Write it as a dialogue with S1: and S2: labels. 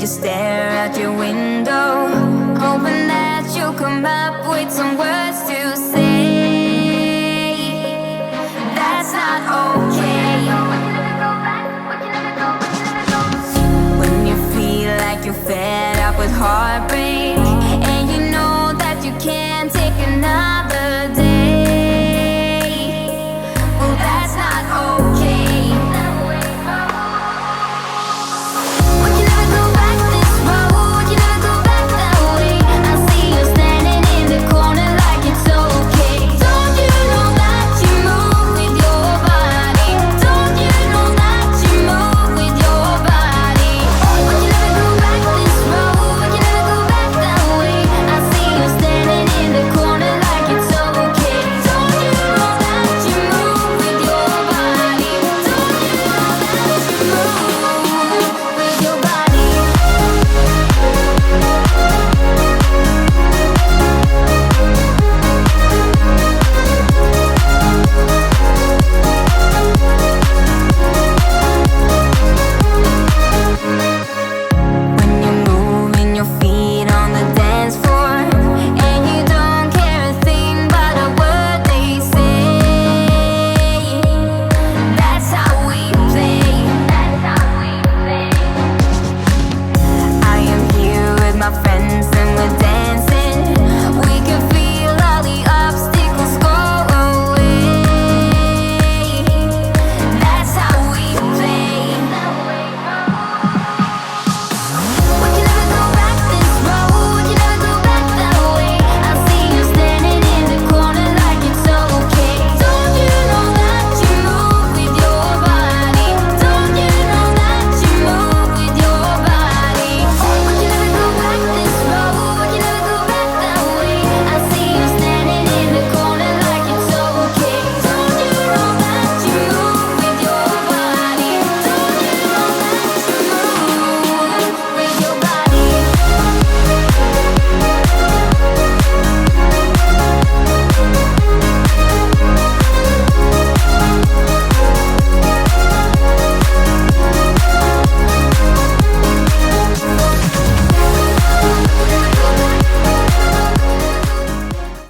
S1: you stare out your window, hoping that you'll come up with some words to say. That's not okay. When you feel like you're fed up with heartbreak,